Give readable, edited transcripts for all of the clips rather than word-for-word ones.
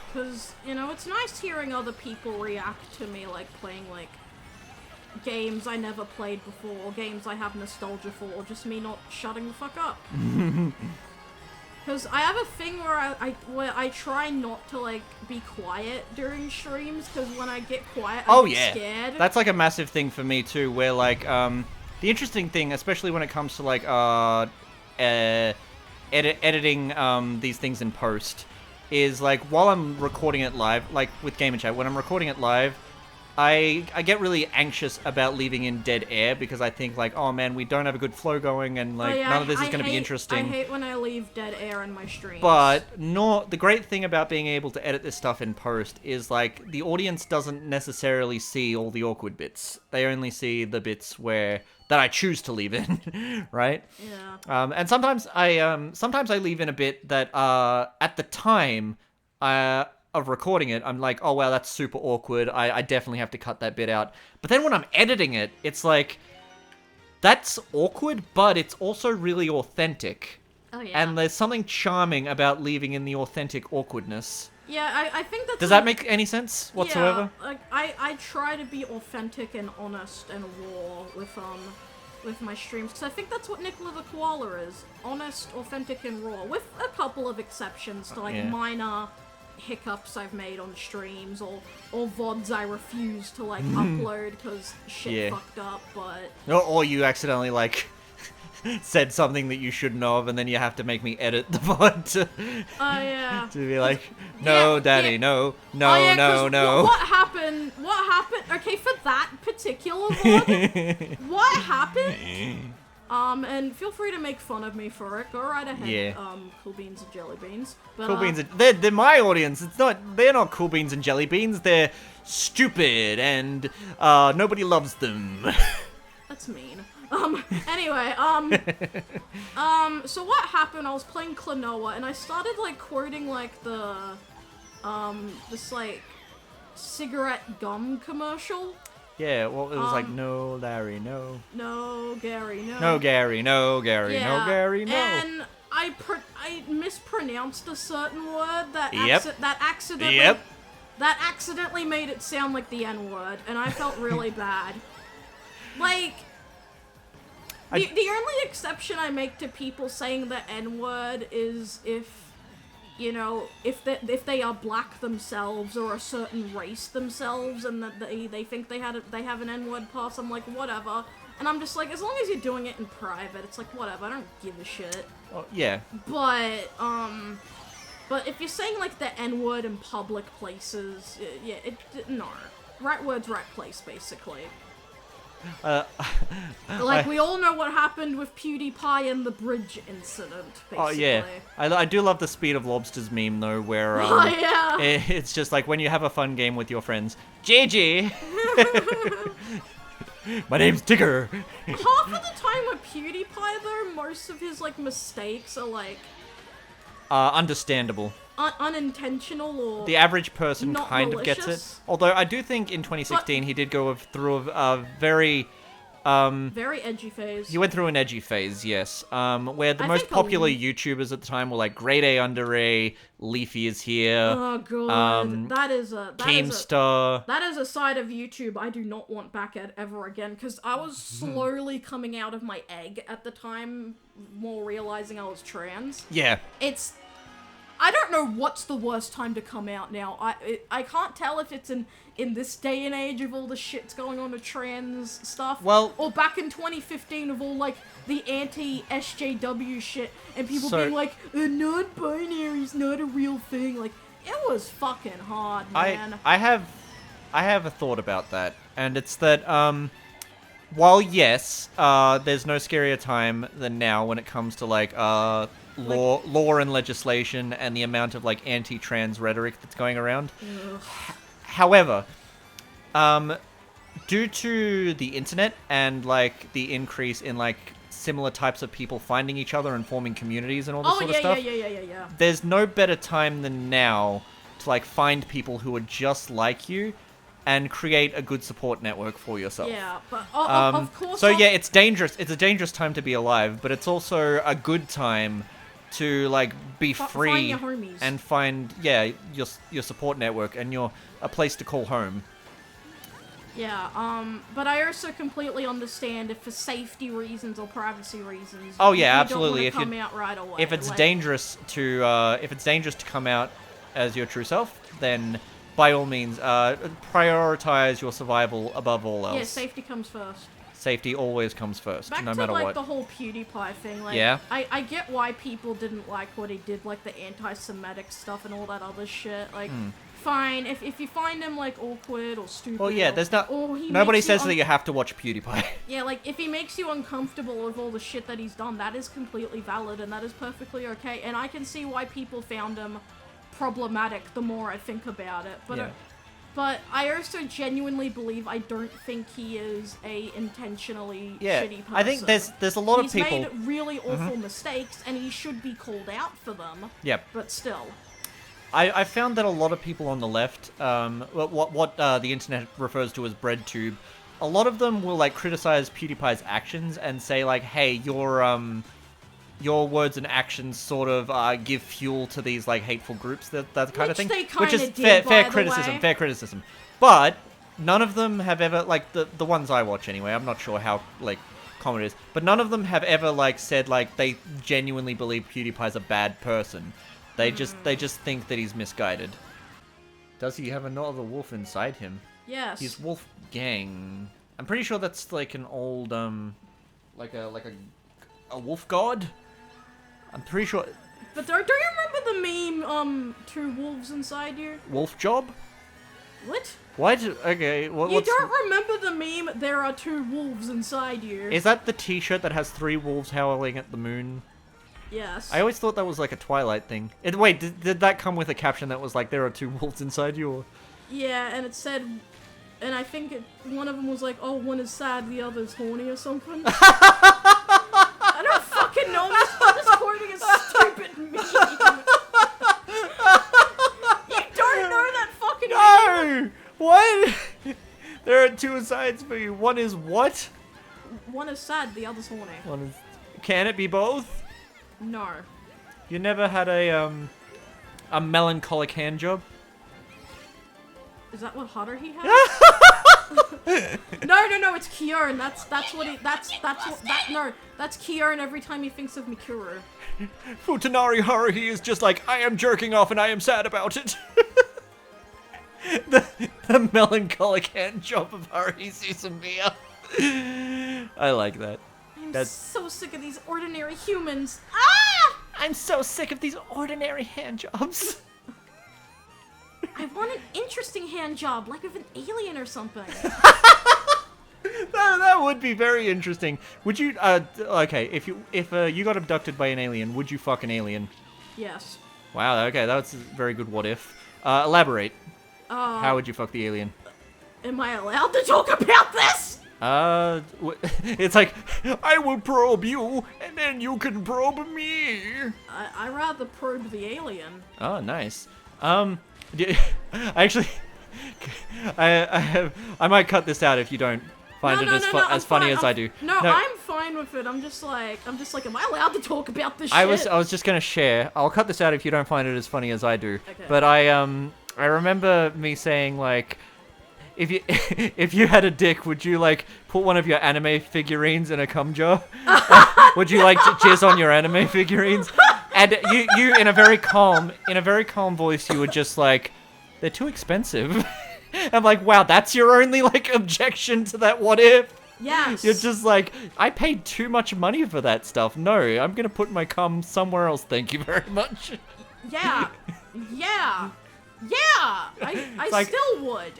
Because, you know, it's nice hearing other people react to me, like, playing, like, games I never played before, or games I have nostalgia for, or just me not shutting the fuck up. Because I have a thing where I try not to, like, be quiet during streams, because when I get quiet, I get scared. That's, like, a massive thing for me, too, where, like, the interesting thing, especially when it comes to, like, editing, these things in post, is, like, while I'm recording it live, like, with Game & Chat, when I'm recording it live, I get really anxious about leaving in dead air because I think, like, oh man, we don't have a good flow going and, like, none of this is going to be interesting. I hate when I leave dead air in my streams. But the great thing about being able to edit this stuff in post is, like, the audience doesn't necessarily see all the awkward bits. They only see the bits that I choose to leave in, right? Yeah. And sometimes I leave in a bit that, at the time, of recording it, I'm like, oh wow, that's super awkward. I definitely have to cut that bit out. But then when I'm editing it, it's like, that's awkward, but it's also really authentic. Oh yeah. And there's something charming about leaving in the authentic awkwardness. Yeah, I think that's... Does that make any sense whatsoever? Yeah, like, I try to be authentic and honest and raw with my streams, because I think that's what Nicola the Koala is. Honest, authentic, and raw. With a couple of exceptions to, like, minor hiccups I've made on streams, or VODs I refuse to, like, upload because shit fucked up, but... Or you accidentally, like, said something that you shouldn't have, and then you have to make me edit the VOD to be like, no, Daddy, no. What happened, okay, for that particular VOD, what happened... and feel free to make fun of me for it. Go right ahead, Cool Beans and Jelly Beans. But, Cool Beans, they're my audience. They're not Cool Beans and Jelly Beans. They're stupid and nobody loves them. That's mean. Anyway, so what happened, I was playing Klonoa, and I started, like, quoting, like, this, like, cigarette gum commercial. Yeah, well, it was like, no, Larry, no. No, Gary, no. No, Gary, no, Gary, no, Gary, no. And I mispronounced a certain word that accidentally made it sound like the N-word, and I felt really bad. Like, the only exception I make to people saying the N-word is if, you know, if they are black themselves or a certain race themselves, and that they think they have an N-word pass. I'm like, whatever. And I'm just like, as long as you're doing it in private, it's like, whatever, I don't give a shit. Well, yeah. But if you're saying, like, the N-word in public places, no. Right words, right place, basically. Like, we all know what happened with PewDiePie and the bridge incident, basically. Oh, yeah. I do love the Speed of Lobsters meme, though, where it's just like when you have a fun game with your friends. JJ! My name's Tigger! Half of the time with PewDiePie, though, most of his, like, mistakes are, like... understandable. Unintentional or... The average person kind malicious. of gets it. Although I do think in 2016 he did go through a very... very edgy phase. He went through an edgy phase, yes. Where the most popular YouTubers at the time were like Grade A Under A, Leafy is here. Oh god, that is a side of YouTube I do not want back at ever again, because I was slowly coming out of my egg at the time, more realizing I was trans. Yeah. I don't know what's the worst time to come out now. I can't tell if it's in this day and age of all the shit's going on with trans stuff, or back in 2015 of all, like, the anti-SJW shit, and people being like, non-binary's not a real thing. Like, it was fucking hard, man. I have a thought about that, and it's that, while yes, there's no scarier time than now when it comes to, like, law and legislation and the amount of, like, anti-trans rhetoric that's going around. However, due to the internet and, like, the increase in, like, similar types of people finding each other and forming communities and all this sort of stuff, there's no better time than now to, like, find people who are just like you and create a good support network for yourself. Yeah, but of course... So yeah, it's dangerous. It's a dangerous time to be alive, but it's also a good time to like be free Find your homies. and find your support network and a place to call home. Yeah, but I also completely understand if for safety reasons or privacy reasons. Oh yeah, you absolutely. Don't come out right away. If it's dangerous to come out as your true self, then by all means, prioritize your survival above all else. Yeah, safety comes first. Safety always comes first, Back no to matter like what. the whole PewDiePie thing. Like, Yeah. I get why people didn't like what he did, like the anti-Semitic stuff and all that other shit. Like, fine, if you find him like awkward or stupid. Well, yeah, there's not. He Nobody makes you says that you have to watch PewDiePie. Yeah, like if he makes you uncomfortable with all the shit that he's done, that is completely valid and that is perfectly okay. And I can see why people found him problematic the more I think about it. But Yeah. but I also genuinely believe I don't think he is a intentionally shitty person. I think there's a lot of people. He's made really awful mistakes and he should be called out for them. Yep. But still. I found that a lot of people on the left, what the internet refers to as breadtube, a lot of them will like criticize PewDiePie's actions and say like, hey, your words and actions sort of give fuel to these like hateful groups, that kind of thing. Which is fair criticism. But none of them have ever, like the ones I watch anyway, I'm not sure how like common it is, but none of them have ever like said like they genuinely believe PewDiePie's a bad person. They just think that he's misguided. Does he have another wolf inside him? Yes. He's Wolfgang. I'm pretty sure that's like an old like a wolf god. I'm pretty sure. But do you remember the meme, two wolves inside you? Wolf job? What? What? Okay. You don't remember the meme, there are two wolves inside you? Is that the t-shirt that has 3 wolves howling at the moon? Yes. I always thought that was like a Twilight thing. Wait, did that come with a caption that was like, there are 2 wolves inside you? Or? Yeah, and it said, and I think one of them was like, oh, one is sad, the other's horny or something. I don't fucking know, I'm just quoting a stupid meme. You don't know that fucking meme? No! What? There are 2 sides for you. One is what? One is sad, the other's horny. One is... Can it be both? No. You never had a melancholic hand job? Is that what Hutter he has? No, it's Kieran. That's Kieran every time he thinks of Mikuru. Futanari Haruhi is just like, I am jerking off and I am sad about it. the melancholic hand job of Haruhi Suzumiya. I like that. I'm so sick of these ordinary humans. Ah! I'm so sick of these ordinary hand jobs. I want an interesting hand job, like with an alien or something. That would be very interesting. Would you? Okay, if you got abducted by an alien, would you fuck an alien? Yes. Wow. Okay, that's a very good. What if? Elaborate. How would you fuck the alien? Am I allowed to talk about this? It's like, I will probe you, and then you can probe me. I rather probe the alien. Oh, nice. Actually, I might cut this out if you don't find it as funny as I do. No, I'm fine with it. I'm just like, am I allowed to talk about this shit? I was just gonna share. I'll cut this out if you don't find it as funny as I do. Okay. But I remember me saying like, if you had a dick, would you like put one of your anime figurines in a cum jar? Would you like to jizz on your anime figurines? And you in a very calm voice, you would just like, they're too expensive. I'm like, wow, that's your only like objection to that what if? Yes. You're just like, I paid too much money for that stuff. No, I'm gonna put my cum somewhere else. Thank you very much. Yeah. I like, still would.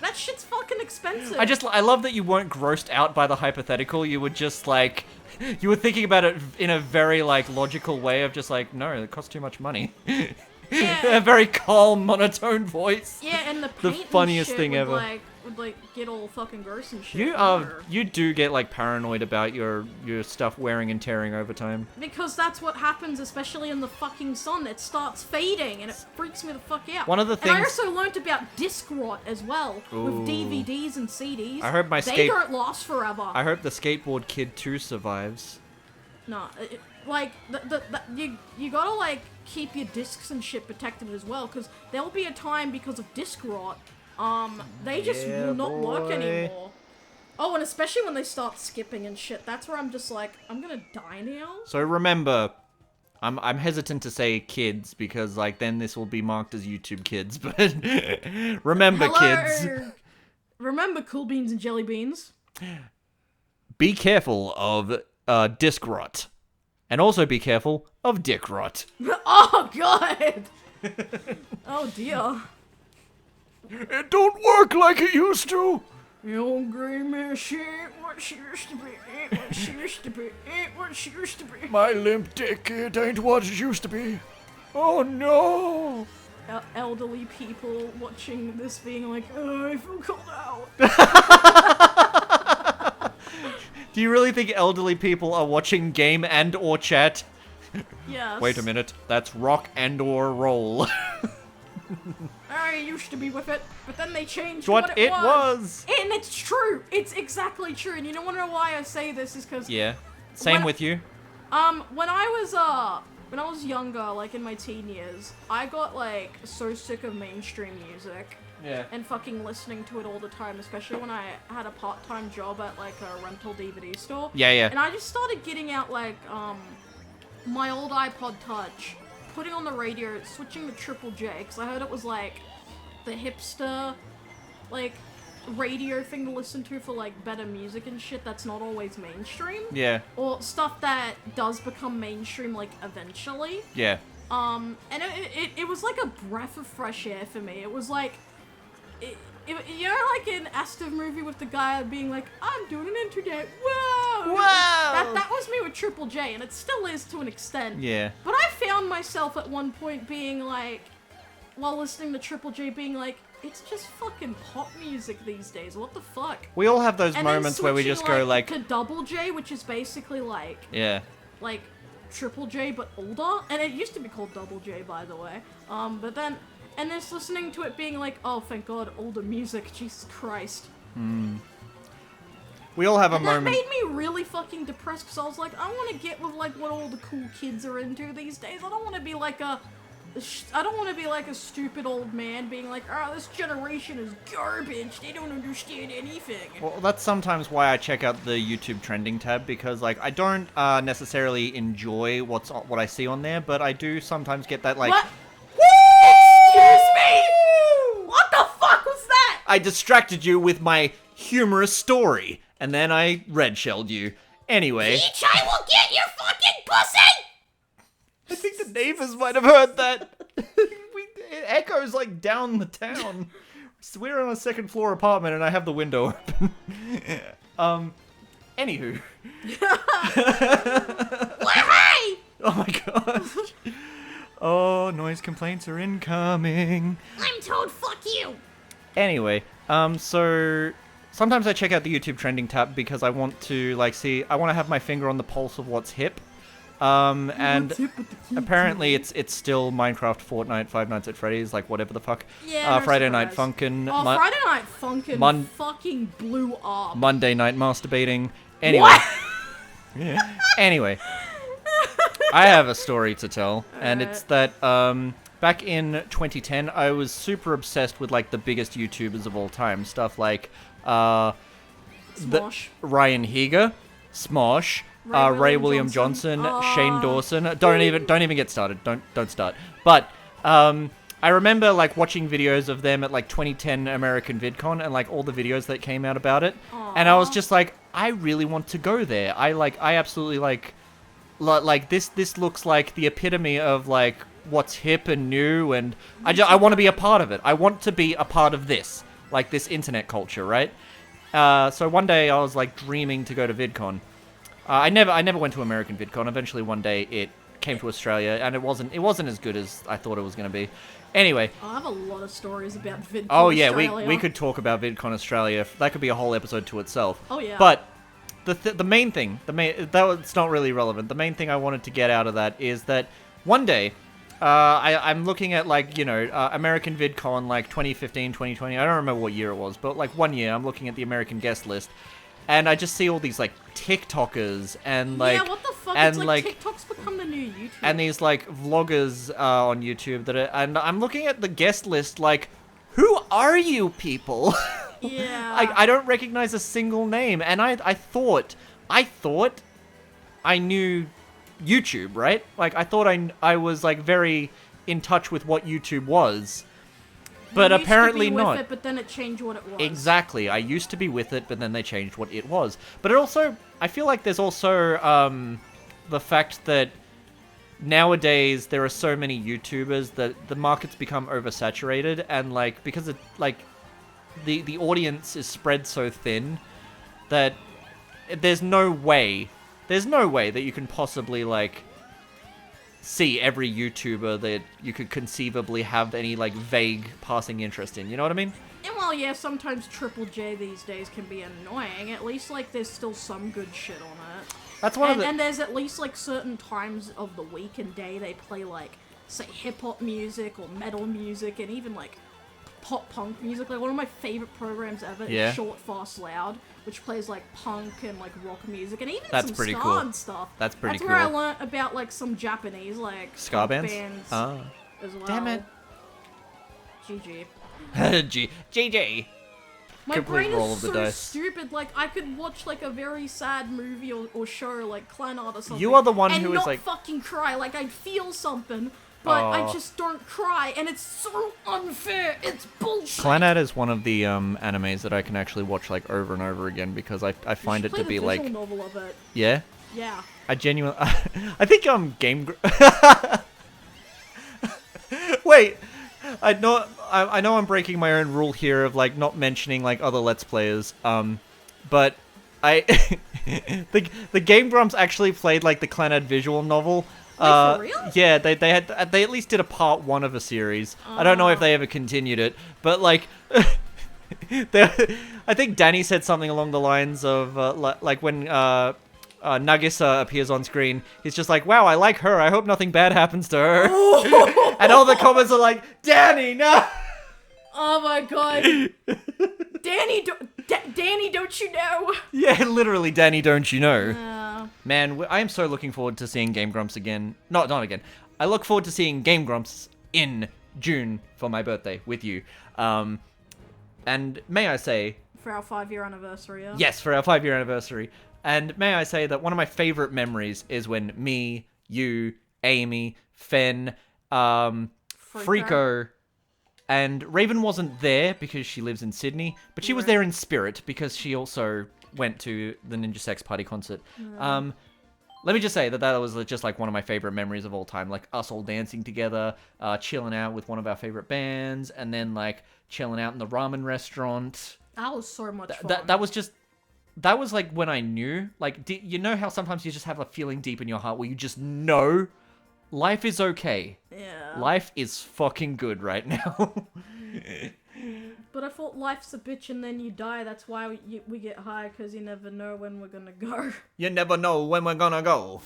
That shit's fucking expensive. I love that you weren't grossed out by the hypothetical. You were just like, you were thinking about it in a very like logical way of just like, no, it costs too much money. Yeah. A very calm, monotone voice. Yeah, and the paint funniest and shit thing would, ever. Would get all fucking gross and shit. You do get like paranoid about your stuff wearing and tearing over time. Because that's what happens, especially in the fucking sun. It starts fading, and it freaks me the fuck out. One of the things. And I also learned about disc rot as well with DVDs and CDs. I heard they don't last forever. I hope the skateboard kid 2 survives. No, like you gotta like keep your discs and shit protected as well, because there will be a time because of disc rot, they just will not work anymore. Oh, and especially when they start skipping and shit, that's where I'm just like, I'm gonna die now. So remember, I'm hesitant to say kids because like then this will be marked as YouTube kids, but remember kids. Remember Cool Beans and Jelly Beans. Be careful of disc rot. And also be careful of dick rot. Oh, God! Oh, dear. It don't work like it used to. The old grey mare, she ain't what she used to be, ain't what she used to be, ain't what she used to be. My limp dick, it ain't what it used to be. Oh, no. Elderly people watching this being like, oh, I feel called out. Do you really think elderly people are watching game and or chat? Yes. Wait a minute, that's rock and or roll. I used to be with it, but then they changed what it was. And it's true. It's exactly true. And you don't want to know why I say this is because... Yeah. Same with you. When I was younger, like in my teen years, I got like so sick of mainstream music. Yeah. And fucking listening to it all the time, especially when I had a part-time job at like a rental DVD store. Yeah, yeah. And I just started getting out like my old iPod Touch, putting on the radio, switching to Triple J, because I heard it was like the hipster like radio thing to listen to for like better music and shit that's not always mainstream. Yeah. Or stuff that does become mainstream like eventually. Yeah. And it was like a breath of fresh air for me. It was like, you know, like an Astor movie with the guy being like, I'm doing an internet, whoa! Wow! That was me with Triple J, and it still is to an extent. Yeah. But I found myself at one point being like, while listening to Triple J being like, it's just fucking pop music these days, what the fuck? We all have those and moments where we just go like... to Double J, which is basically like... Yeah. Like, Triple J, but older. And it used to be called Double J, by the way. But then... And just listening to it being like, oh, thank God, older music, Jesus Christ. We all have a And moment... that made me really fucking depressed, because I was like, I want to get with, like, what all the cool kids are into these days. I don't want to be like a stupid old man being like, oh, this generation is garbage, they don't understand anything. Well, that's sometimes why I check out the YouTube trending tab, because, like, I don't necessarily enjoy what I see on there, but I do sometimes get that, like... What? Excuse me? What the fuck was that? I distracted you with my humorous story, and then I red-shelled you. Anyway... Peach, I will get your fucking pussy! I think the neighbors might have heard that. It echoes, like, down the town. So we're on a second-floor apartment, and I have the window open. Anywho. Hey! Oh my gosh. Oh, noise complaints are incoming. I'm told fuck you. Anyway, so sometimes I check out the YouTube trending tab because I want to, like, I want to have my finger on the pulse of what's hip. And apparently it's still Minecraft, Fortnite, Five Nights at Freddy's, like, whatever the fuck. Yeah, Friday Night Funkin'. Oh, Friday Night Funkin' fucking blew up. Monday Night Masturbating. Anyway. Anyway. I have a story to tell, and it's that, back in 2010, I was super obsessed with, like, the biggest YouTubers of all time. Stuff like, Smosh. Ryan Higa, Smosh, Ray William Johnson, Shane Dawson. Don't even get started. Don't start. But, I remember, like, watching videos of them at, like, 2010 American VidCon, and, like, all the videos that came out about it. And I was just like, I really want to go there. I absolutely, like, this looks like the epitome of, like, what's hip and new, and I want to be a part of it. I want to be a part of this, like, this internet culture, right? So one day I was, like, dreaming to go to VidCon. I never went to American VidCon. Eventually one day it came to Australia, and it wasn't as good as I thought it was going to be. Anyway. I have a lot of stories about VidCon Australia. Australia. we could talk about VidCon Australia. That could be a whole episode to itself. Oh, yeah. But the main thing, it's not really relevant. The main thing I wanted to get out of that is that one day, I'm looking at, like, you know, American VidCon, like, 2015, 2020. I don't remember what year it was, but, like, one year I'm looking at the American guest list, and I just see all these, like, TikTokers and, like... Yeah, what the fuck? And, It's like, TikTok's become the new YouTube. and these like vloggers on YouTube that are, and I'm looking at the guest list like, who are you people? Yeah. I don't recognize a single name, and I thought I knew YouTube, right? Like I thought I was like very in touch with what YouTube was, but You used apparently to be with not. it, but then it changed what it was. Exactly. I used to be with it, but then they changed what it was. But it also, I feel like there's also the fact that nowadays there are so many YouTubers that the market's become oversaturated, and like because it like the audience is spread so thin that there's no way that you can possibly like see every YouTuber that you could conceivably have any like vague passing interest in. You know what I mean? And well, yeah, sometimes Triple J these days can be annoying. At least like there's still some good shit on it. That's one of the... And there's at least like certain times of the week and day they play like say hip hop music or metal music and even like pop punk music. Like one of my favorite programs ever is Short Fast Loud, which plays like punk and like rock music and even some ska cool. and stuff. That's pretty cool. That's where I learnt about like some Japanese like ska bands as well. Damn it. GG. GG. My Complete brain roll is of the so dice. stupid. Like I could watch like a very sad movie or show like Klein Art or something. You are the one and who not is like fucking cry. Like I'd feel something, but I Aw. just don't cry, and it's so unfair. It's bullshit. Clannad is one of the animes that I can actually watch like over and over again because I find You it should to play be the like visual novel of it. yeah. Yeah. I genuinely I think Wait. I know I'm breaking my own rule here of like not mentioning like other Let's Players. But I the Game Grumps actually played like the Clannad visual novel. Wait, for real? Yeah, they at least did a part 1 of a series. I don't know if they ever continued it, but like I think Danny said something along the lines of like when Nagisa appears on screen, he's just like, wow, I like her, I hope nothing bad happens to her. And all the comments are like, Danny, no! Oh my god. Danny, don't you know? Yeah, literally, Danny, don't you know? Yeah. Man, I am so looking forward to seeing Game Grumps again. Not again. I look forward to seeing Game Grumps in June for my birthday with you. And may I say... For our 5-year anniversary, yeah? Yes, for our 5-year anniversary. And may I say that one of my favorite memories is when me, you, Amy, Fen, Freako, and Raven wasn't there because she lives in Sydney, but she was there in spirit because she also went to the Ninja Sex Party concert. Let me just say that was just like one of my favorite memories of all time. Like us all dancing together, chilling out with one of our favorite bands, and then like chilling out in the ramen restaurant. That was so much fun. That was like when I knew, like, you know how sometimes you just have a feeling deep in your heart where you just know life is okay. Yeah. Life is fucking good right now. But I thought life's a bitch and then you die. That's why we get high, because you never know when we're gonna go. You never know when we're gonna go.